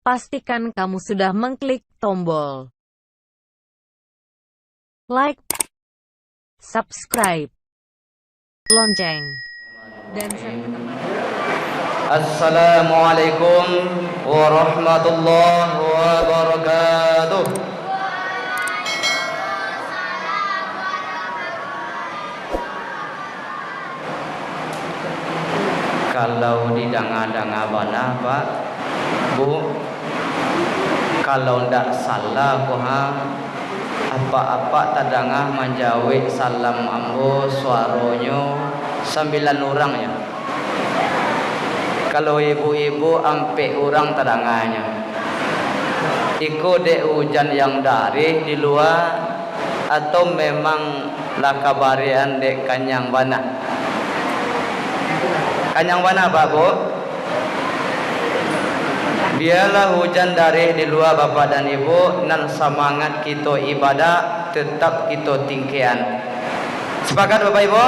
Pastikan kamu sudah mengklik tombol like, subscribe, lonceng, dan Assalamualaikum warahmatullahi wabarakatuh. Kalau didanga-danga bana Pak Bu, kalau ndak salah apa-apa tadangah menjawab salam ambo suaronyo 9 orang ya. Kalau ibu-ibu ampe orang tadanganya iku dek hujan yang dari di luar atau memang lakabarian dek kanyang bana. Kanyang bana Pak Bu? Biarlah hujan dari di luar Bapak dan Ibu, nan semangat kita ibadah tetap kita tingkian. Sepakat Bapak Ibu?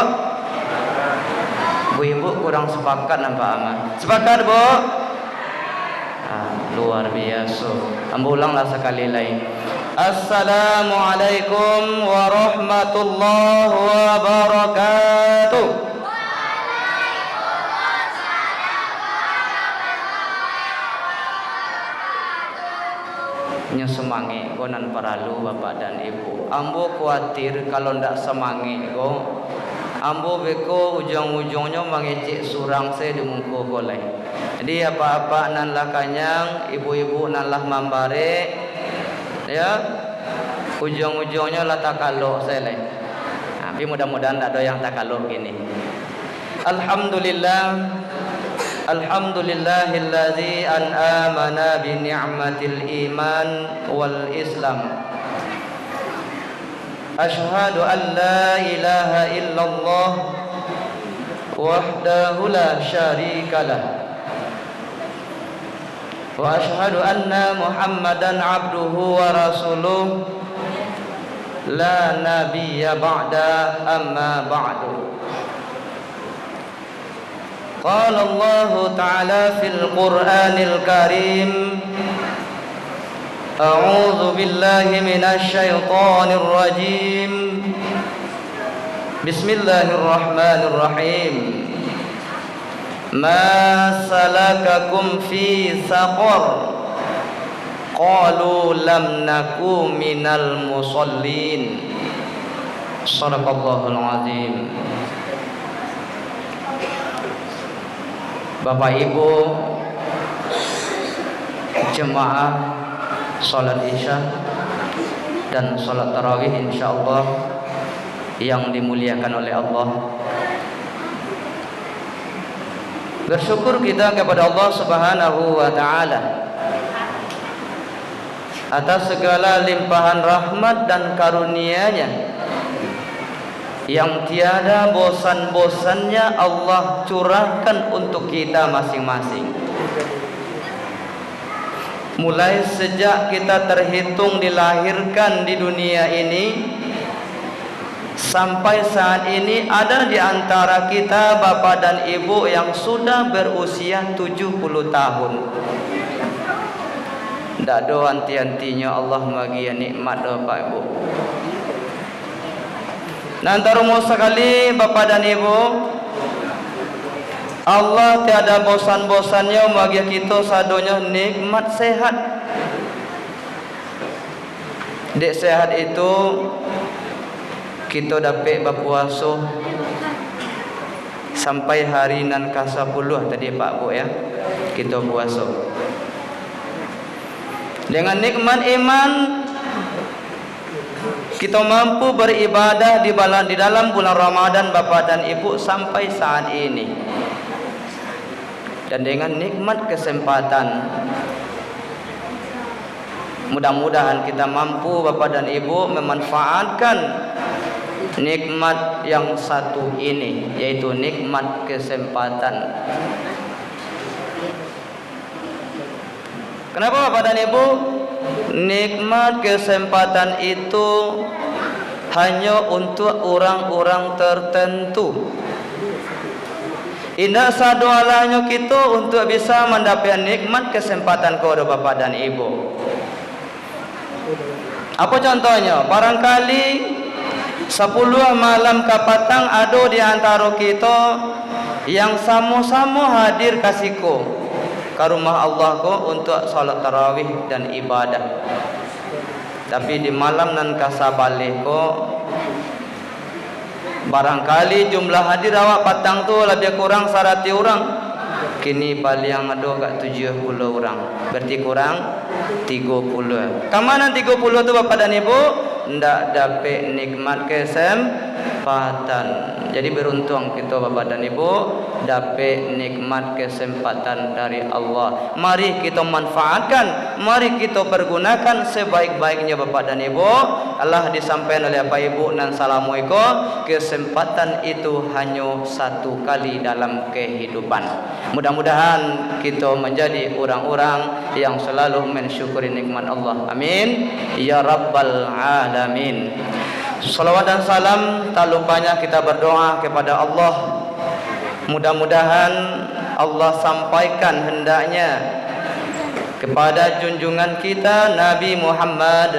Bu Ibu kurang sepakat nampak aman. Sepakat Bu? Luar biasa. Ambo ulanglah sekali lagi. Assalamualaikum warahmatullahi wabarakatuh. Nya semangi konan paralu Bapak dan Ibu. Ambo khawatir kalau ndak semangi go ambo beko ujung-ujungnya mengecek surang saya di muka boleh. Jadi apa-apa nan lah kanyang, ibu-ibu nan lah mambare ya. Ujung-ujungnya lah takaluk saya leh. Tapi mudah-mudahan tak ada yang takaluk gini. Alhamdulillahilladzi an'amana bi ni'matil iman wal islam. Asyhadu an la ilaha illallah wahdahu la syarikalah wa asyhadu anna Muhammadan abduhu wa rasuluh la nabiyya ba'da amma ba'du. قال الله تعالى في القرآن الكريم أعوذ بالله من الشيطان الرجيم بسم الله الرحمن الرحيم ما سلككم في سقر قالوا لم نكن من المصلين صدق الله العظيم. Bapak Ibu jemaah salat Isya dan salat tarawih insyaallah yang dimuliakan oleh Allah. Bersyukur kita kepada Allah Subhanahu wa taala atas segala limpahan rahmat dan karunia-Nya yang tiada bosan-bosannya Allah curahkan untuk kita masing-masing. Mulai sejak kita terhitung dilahirkan di dunia ini sampai saat ini ada di antara kita bapak dan ibu yang sudah berusia 70 tahun. Ndak ada anti-antinya Allah bagi nikmat Bapak Ibu. Nanti rumus sekali Bapak dan Ibu, Allah tiada bosan-bosannya bagi kita sadonya nikmat sehat. Dek sehat itu kita dapat berpuasa sampai hari nan ke-10 tadi Pak Bu ya. Kita puasa. Dengan nikmat iman kita mampu beribadah di dalam bulan Ramadan Bapak dan Ibu sampai saat ini. Dan dengan nikmat kesempatan mudah-mudahan kita mampu Bapak dan Ibu memanfaatkan nikmat yang satu ini, yaitu nikmat kesempatan. Kenapa Bapak dan Ibu? Nikmat kesempatan itu hanya untuk orang-orang tertentu Indah sadoalahnya kita untuk bisa mendapat nikmat kesempatan kepada bapa dan ibu. Apa contohnya? Barangkali 10 malam kapatang ada di antara kita yang sama-sama hadir kasihku ke rumah Allah ko untuk salat tarawih dan ibadah. Tapi di malam nan kasabalik ko barangkali jumlah hadir awak patang tu lebih kurang 100 orang. Kini paling ada kat 70 orang. Berarti kurang 30. Kemana 30 tu Bapak dan Ibu? Ndak dapat nikmat kesempatan. Jadi beruntung kita Bapak dan Ibu dapat nikmat kesempatan dari Allah. Mari kita manfaatkan, mari kita pergunakan sebaik-baiknya Bapak dan Ibu. Allah disampaikan oleh Bapak Ibu dan Assalamualaikum. Kesempatan itu hanya satu kali dalam kehidupan. Mudah-mudahan kita menjadi orang-orang yang selalu mensyukuri nikmat Allah. Amin ya rabbal alamin. Salawat dan salam tak lupanya kita berdoa kepada Allah. Mudah-mudahan Allah sampaikan hendaknya kepada junjungan kita Nabi Muhammad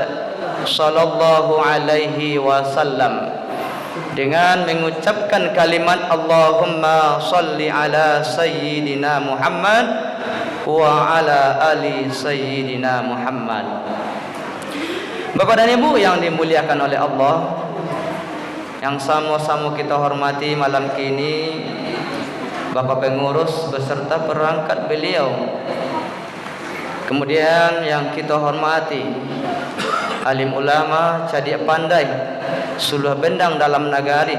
sallallahu alaihi wasallam dengan mengucapkan kalimat Allahumma salli ala sayyidina Muhammad wa ala ali sayyidina Muhammad. Bapak dan Ibu yang dimuliakan oleh Allah, yang sama-sama kita hormati malam kini, Bapak pengurus beserta perangkat beliau. Kemudian yang kita hormati alim ulama, cadik pandai, suluh bendang dalam nagari,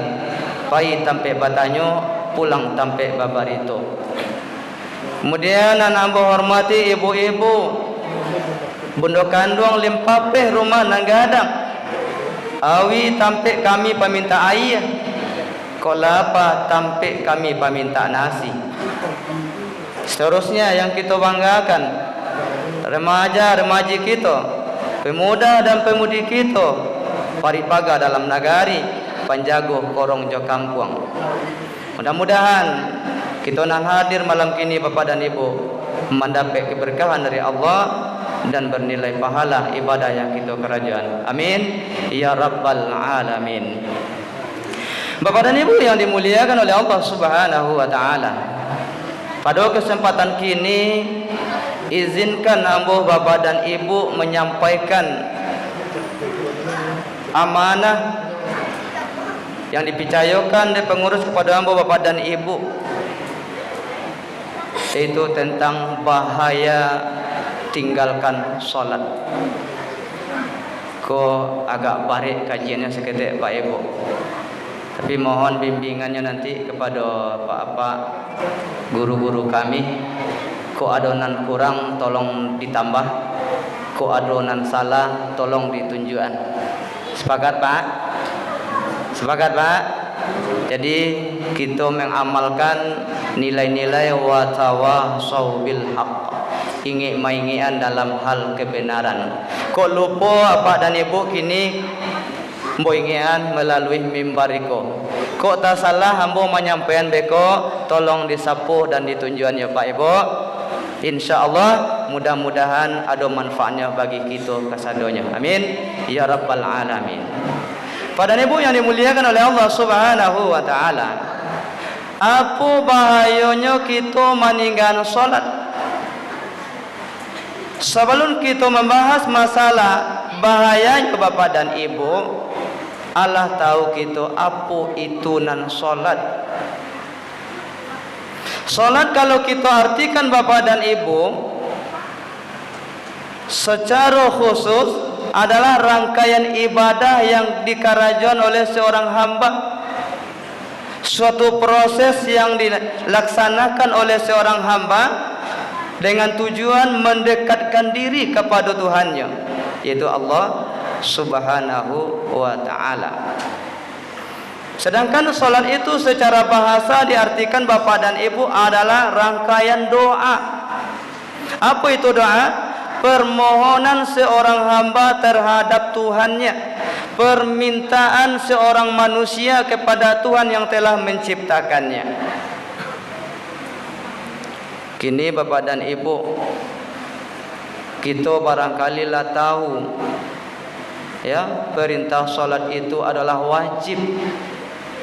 pai tampe batanyo, pulang tampe babarito. Kemudian anak hormati ibu-ibu, bunda kandung limpapeh rumah nanggadang. Awi tampe kami paminta air, kolapa tampe kami paminta nasi. Seterusnya yang kita banggakan, remaja-remaji kita, pemuda dan pemudi kita, paripaga dalam nagari, panjago korong jo kampung. Mudah-mudahan kita nan hadir malam kini Bapak dan Ibu mendapat keberkahan dari Allah dan bernilai pahala ibadah yang kita kerajaan. Amin ya rabbal alamin. Bapak dan Ibu yang dimuliakan oleh Allah Subhanahu wa taala. Pada kesempatan kini izinkan ambo Bapak dan Ibu menyampaikan amanah yang dipercayakan oleh pengurus kepada ambo Bapak dan Ibu, yaitu tentang bahaya tinggalkan solat. Kok agak barik kajiannya seketik Pak Ibu, tapi mohon bimbingannya nanti kepada Pak guru-guru kami. Kok adonan kurang tolong ditambah, kok adonan salah tolong ditunjukkan. Sepakat Pak? Sepakat Pak? Jadi kita mengamalkan nilai-nilai wa tawasau bil haqq, ingin maingian dalam hal kebenaran. Kok lupa Bapak dan Ibu kini boingian melalui mimbariko. Kok tak salah hambo menyampaikan beko, tolong disapu dan ditunjukkan ya Pak Ibu. InsyaAllah mudah-mudahan ada manfaatnya bagi kita kasadonya. Amin ya rabbal alamin. Pada Ibu yang dimuliakan oleh Allah Subhanahu wa taala, apa bahayanya kita meninggalkan salat? Sebelum kita membahas masalah bahayanya Bapak dan Ibu, Allah tahu kita apa itu nan salat. Salat kalau kita artikan Bapak dan Ibu secara khusus adalah rangkaian ibadah yang dikerjakan oleh seorang hamba, suatu proses yang dilaksanakan oleh seorang hamba dengan tujuan mendekatkan diri kepada Tuhannya, yaitu Allah Subhanahu wa taala. Sedangkan salat itu secara bahasa diartikan Bapak dan Ibu adalah rangkaian doa. Apa itu doa? Permohonan seorang hamba terhadap Tuhannya, permintaan seorang manusia kepada Tuhan yang telah menciptakannya. Kini Bapak dan Ibu, kita barangkali lah tahu ya, perintah solat itu adalah wajib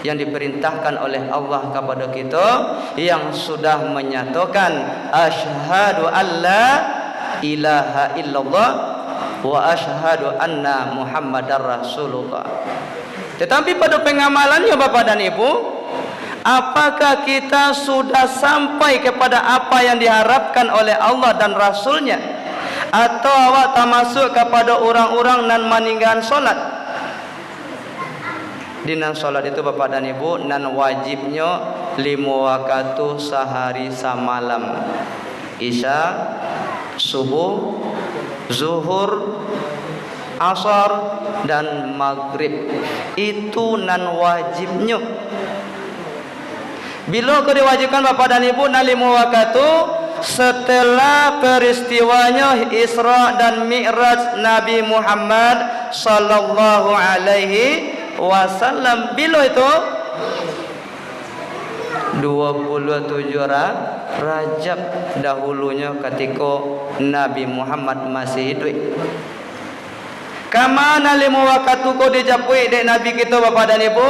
yang diperintahkan oleh Allah kepada kita, yang sudah menyatakan asyhadu alla ilaha illallah wa asyhadu anna muhammadar rasulullah. Tetapi pada pengamalannya Bapak dan Ibu, apakah kita sudah sampai kepada apa yang diharapkan oleh Allah dan Rasulnya, atau awak tak masuk kepada orang-orang nan meninggalkan solat? Di nan solat itu Bapak dan Ibu, nan wajibnya 5 waktu sehari semalam. Isya, subuh, zuhur, asar dan maghrib. Itu nan wajibnya. Bila kau diwajibkan Bapak dan Ibu nan 5 waktu setelah peristiwanya Isra dan Mi'raj Nabi Muhammad sallallahu alaihi wasallam. Bila itu 27 Rajab dahulunya, ketika Nabi Muhammad masih hidup. Kamana 5 waktu ko dijapui dek Nabi kita Bapak dan Ibu?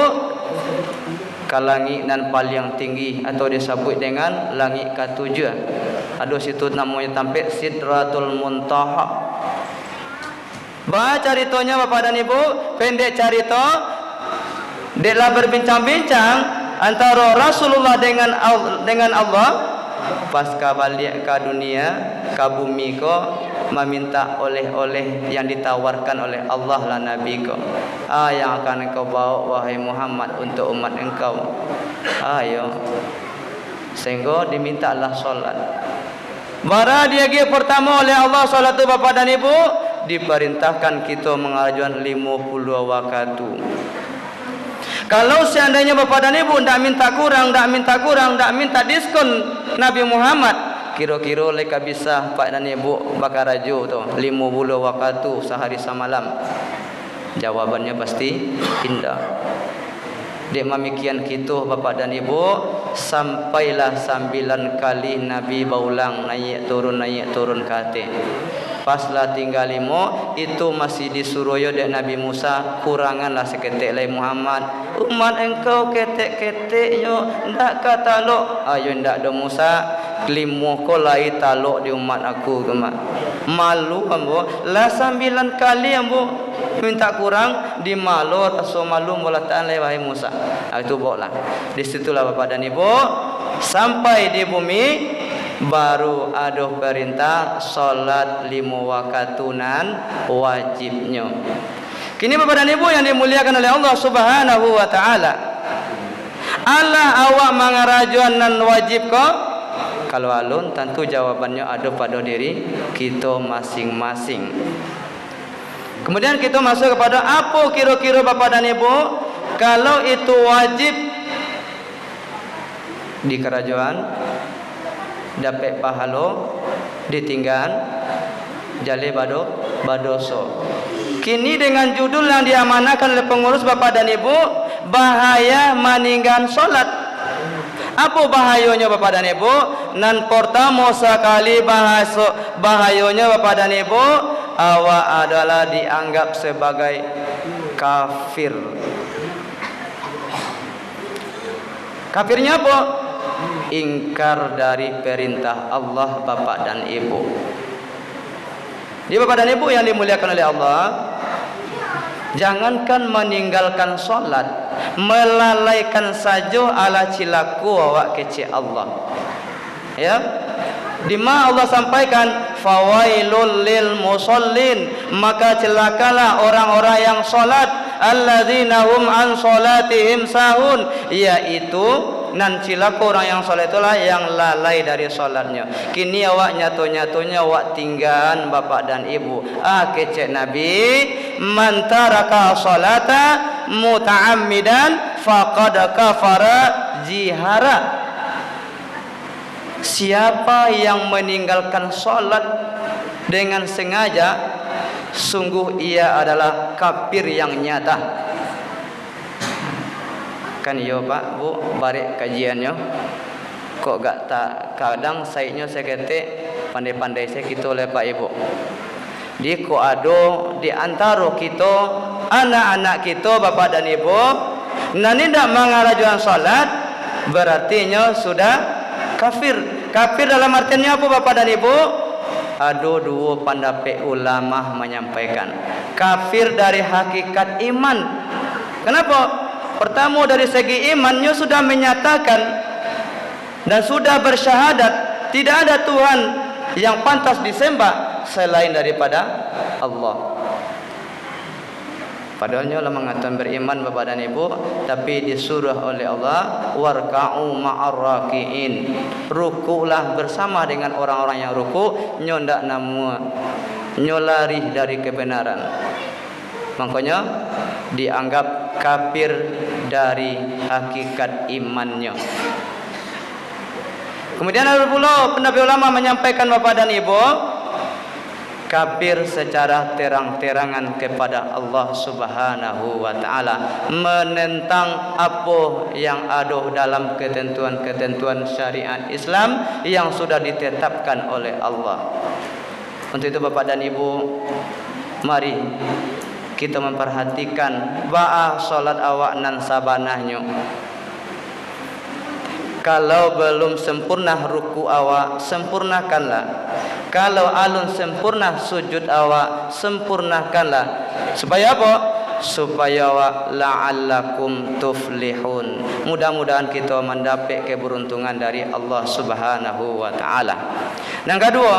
Ke langit nan paling tinggi atau disebut dengan langit ke-7. Ada situ namanya sampai Sidratul Muntaha. Baca ceritanya Bapak dan Ibu, pendek cerita. Deklah berbincang-bincang antara Rasulullah dengan Allah pasca balik ke dunia, ke bumi ko, meminta oleh-oleh yang ditawarkan oleh Allah lah Nabi ko. Yang akan engkau bawa wahai Muhammad untuk umat engkau. Ayo. Sehingga dimintalah solat. Bara dia pertama oleh Allah solat tu Bapak dan Ibu, diperintahkan kita mengajukan 50 waktu. Kalau seandainya Bapak dan Ibu tidak minta kurang, tidak minta diskon Nabi Muhammad, kira-kira leka bisa Pak dan Ibu bakar raju tu 50 waktu sehari semalam. Jawabannya pasti indah. Dek mamikian kita Bapak dan Ibu, sampailah 9 kali Nabi baulang naik turun ke atas. Paslah tinggal 5, itu masih disuruh ya dek Nabi Musa, kuranganlah seketik lai Muhammad. Umat engkau ketek-keteknya ndak kata lo. Ayo ndak do Musa, 5 ko lai talok di umat aku ke mak. Malu ambo, lah 9 kali ambo minta kurang di malu rasul malu bola ta'ala wahai Musa. Itu boleh. Di situlah Bapak dan Ibu, sampai di bumi baru ada perintah solat 5 waktunan wajibnya. Kini Bapak dan Ibu yang dimuliakan oleh Allah Subhanahu wa taala, Allah awak mangarajuan nan wajib ko? Kalau alun tentu jawabannya ada pada diri kita masing-masing. Kemudian kita masuk kepada apa kira-kira Bapak dan Ibu kalau itu wajib di kerajaan, dapat pahala, ditinggal jale badoso. Kini dengan judul yang diamanahkan oleh pengurus Bapak dan Ibu, bahaya meninggal solat. Apa bahayanya Bapak dan Ibu? Nan pertama sekali bahayanya Bapak dan Ibu, awak adalah dianggap sebagai kafir. Kafirnya apa? Ingkar dari perintah Allah Bapak dan Ibu. Di Bapak dan Ibu yang dimuliakan oleh Allah, jangankan meninggalkan solat, melalaikan saja ala cilaku awak kecil Allah. Ya, di mana Allah sampaikan fawailul lil musallin, maka celakalah orang-orang yang solat, alladzina hum an solatihim sahun, yaitu nan cilaka orang yang solat itulah yang lalai dari solatnya. Kini awak nyatu-nyatunya awak tinggalan Bapak dan Ibu. Kecek Nabi, man taraka salata muta'ammidan faqad kafara jihara. Siapa yang meninggalkan solat dengan sengaja, sungguh ia adalah kafir yang nyata. Kan yo Pak Bu, balik kajiannya. kok gak tak kadang saiknya saya ketik pandai-pandai saya kita oleh Pak Ibu. Di ko ado di antara kita anak-anak kita Bapak dan Ibu nani ndak mengarajuan salat berartinya sudah kafir. Kafir dalam artinya apa Bapak dan Ibu? Ada dua pendapat ulama menyampaikan kafir dari hakikat iman. Kenapa? Pertama dari segi imannya sudah menyatakan dan sudah bersyahadat tidak ada Tuhan yang pantas disembah selain daripada Allah. Padahalnya Allah mengatakan beriman Bapak dan Ibu, tapi disuruh oleh Allah warka'u ma'ar raki'in, rukulah bersama dengan orang-orang yang ruku, ndak namu nyolari dari kebenaran. Makanya dianggap kafir dari hakikat imannya. Kemudian ada pula pendapat ulama menyampaikan Bapak dan Ibu, kafir secara terang-terangan kepada Allah Subhanahu wa taala, menentang apa yang ada dalam ketentuan-ketentuan syariat Islam yang sudah ditetapkan oleh Allah. Untuk itu Bapak dan Ibu, mari kita memperhatikan ba'a salat awak nan sabanahnya. Kalau belum sempurna ruku awak, sempurnakanlah. Kalau alun sempurna sujud awak, sempurnakanlah. Supaya apa? Supaya awak la'allakum tuflihun. Mudah-mudahan kita mendapat keberuntungan dari Allah Subhanahu wa taala. Yang kedua,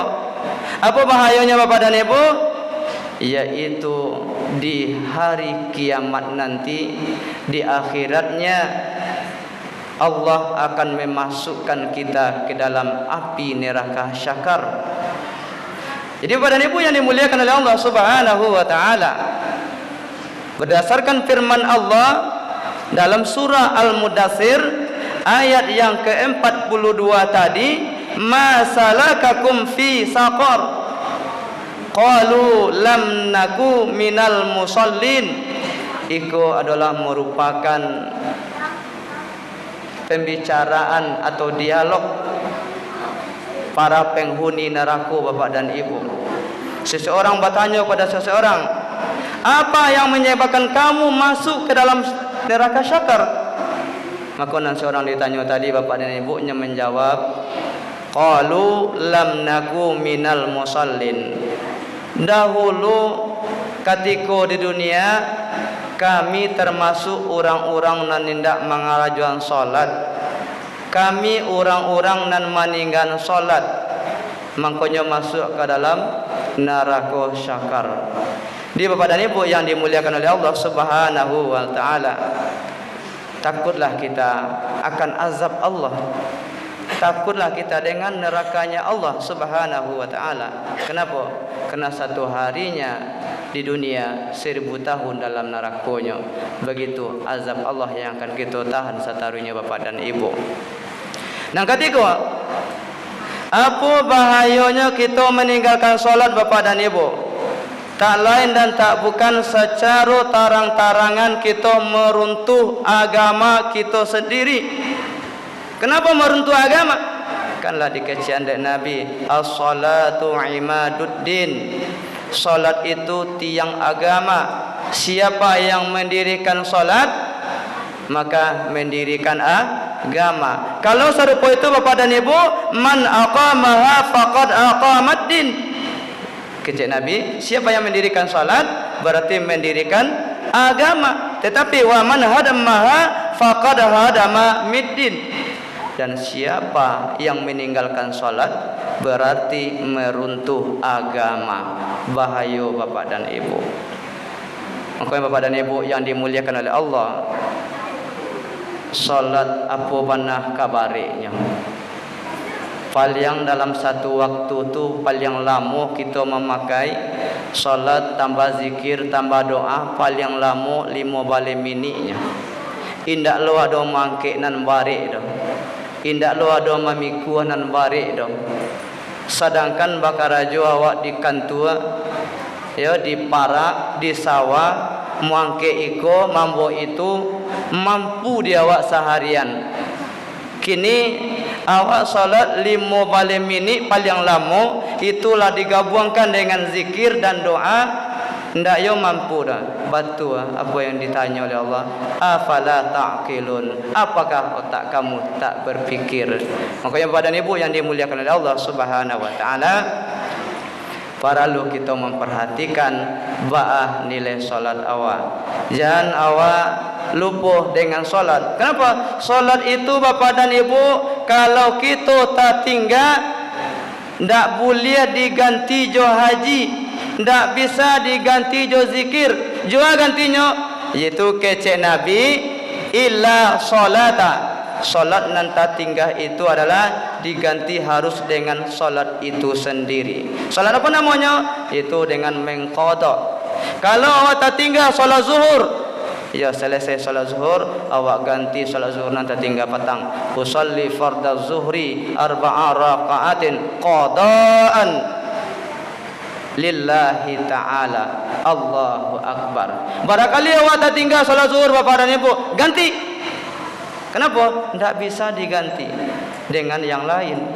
apa bahayanya Bapak dan Ibu? Yaitu di hari kiamat nanti, di akhiratnya Allah akan memasukkan kita ke dalam api neraka syakar. Jadi Bapak dan Ibu yang dimuliakan oleh Allah Subhanahu wa taala, berdasarkan firman Allah dalam surah Al-Mudaththir ayat yang ke-42 tadi, ma salakakum fi saqar qalu lam naku minal musallin. Itu adalah merupakan pembicaraan atau dialog para penghuni neraka Bapak dan Ibu. Seseorang bertanya kepada seseorang, apa yang menyebabkan kamu masuk ke dalam neraka syakar? Maka seorang ditanya tadi Bapak dan Ibunya menjawab, qalu lam naku minal musallin. Dahulu ketika di dunia kami termasuk orang-orang nan tidak mengarajuan salat. Kami orang-orang nan meninggal salat, makanya masuk ke dalam neraka syakar. Di Bapak dan Ibu yang dimuliakan oleh Allah Subhanahu wa taala, takutlah kita akan azab Allah. Takutlah kita dengan nerakanya Allah Subhanahu wa taala. Kenapa? Karena satu harinya di dunia 1000 tahun dalam nerakanya. Begitu azab Allah yang akan kita tahan satarunya Bapak dan Ibu. Yang ketiga, apa bahayanya kita meninggalkan solat Bapak dan Ibu? Tak lain dan tak bukan secara tarang-tarangan kita meruntuh agama kita sendiri. Kenapa meruntuh agama? Kanlah dikecian dari Nabi, as-salatu imaduddin. Salat itu tiang agama. Siapa yang mendirikan salat, maka mendirikan agama. Kalau serupa itu Bapak dan Ibu, man aqamaha faqad aqamad din. Kecik Nabi, siapa yang mendirikan salat berarti mendirikan agama. Tetapi wa man hadamaha faqad hadama middin. Dan siapa yang meninggalkan salat berarti meruntuh agama. Bahaya Bapak dan Ibu. Makanya Bapak dan Ibu yang dimuliakan oleh Allah, salat apa panah kabarnya. Paling dalam satu waktu tu paling lama kita memakai salat tambah zikir tambah doa paling lama 5 balik minitnya. Indak lo ada mangke nan barik dah. Indak lo ada mamiku nan barik dah. Sedangkan bakarajo awak di kantua, ya di parak, di sawah, muangke iko, mambo itu mampu dia awak seharian. Kini awak salat 5 minit paling lama, itulah digabungkan dengan zikir dan doa. Ndak yo mampu dah batu apa yang ditanya oleh Allah, afala taqilun, apakah otak kamu tak berfikir? Makanya badan ibu yang dimuliakan oleh Allah Subhanahu wa taala, perlu kita memperhatikan baah nilai solat awak. Jangan awak lupa dengan solat. Kenapa? Solat itu Bapak dan Ibu, kalau kita tak tinggal, ndak boleh diganti jo haji, ndak bisa diganti jo zikir. Jua gantinya yaitu kecek Nabi illa solata. Solat nanti tinggal itu adalah diganti harus dengan solat itu sendiri. Solat apa namanya? Itu dengan mengqada. Kalau awak tak tinggal solat zuhur, ya selesai solat zuhur, awak ganti solat zuhur nanti tinggal petang. Usalli fardaz zuhri 4 raka'atin qadaan lillahi ta'ala. Allahu akbar. Barangkali awak tak tinggal solat zuhur Bapak dan Ibu, ganti. Kenapa? Tidak bisa diganti dengan yang lain.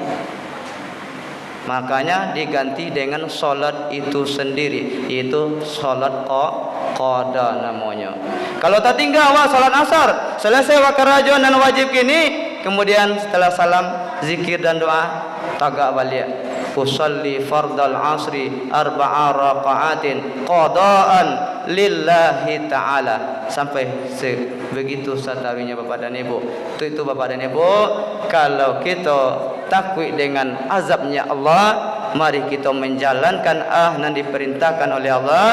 Makanya diganti dengan solat itu sendiri. Itu solat qada namanya. Kalau tak tinggal awak solat asar, selesai waktu rajon dan wajib kini, kemudian setelah salam zikir dan doa, tagak balik. Usalli fardal asri 4 raka'atin qadaan lillahi ta'ala. Sampai begitu satawinya Bapak dan Ibu. Itu Bapak dan Ibu, kalau kita takut dengan azabnya Allah, mari kita menjalankan yang diperintahkan oleh Allah,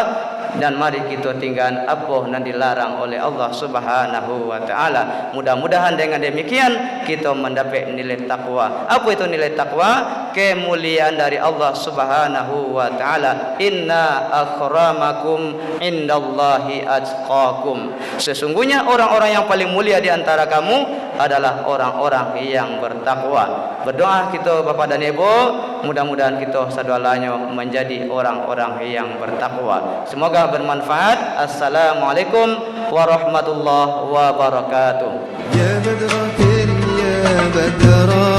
dan mari kita tinggal apa yang dilarang oleh Allah Subhanahu wa taala. Mudah-mudahan dengan demikian kita mendapat nilai takwa. Apa itu nilai takwa? Kemuliaan dari Allah Subhanahu wa taala. Inna akramakum indallahi atqakum. Sesungguhnya orang-orang yang paling mulia di antara kamu adalah orang-orang yang bertakwa. Berdoa kita Bapak dan Ibu, mudah-mudahan kita sadalanya menjadi orang-orang yang bertakwa. Semoga bermanfaat. Assalamualaikum warahmatullahi wabarakatuh. Ya Badra ya Badra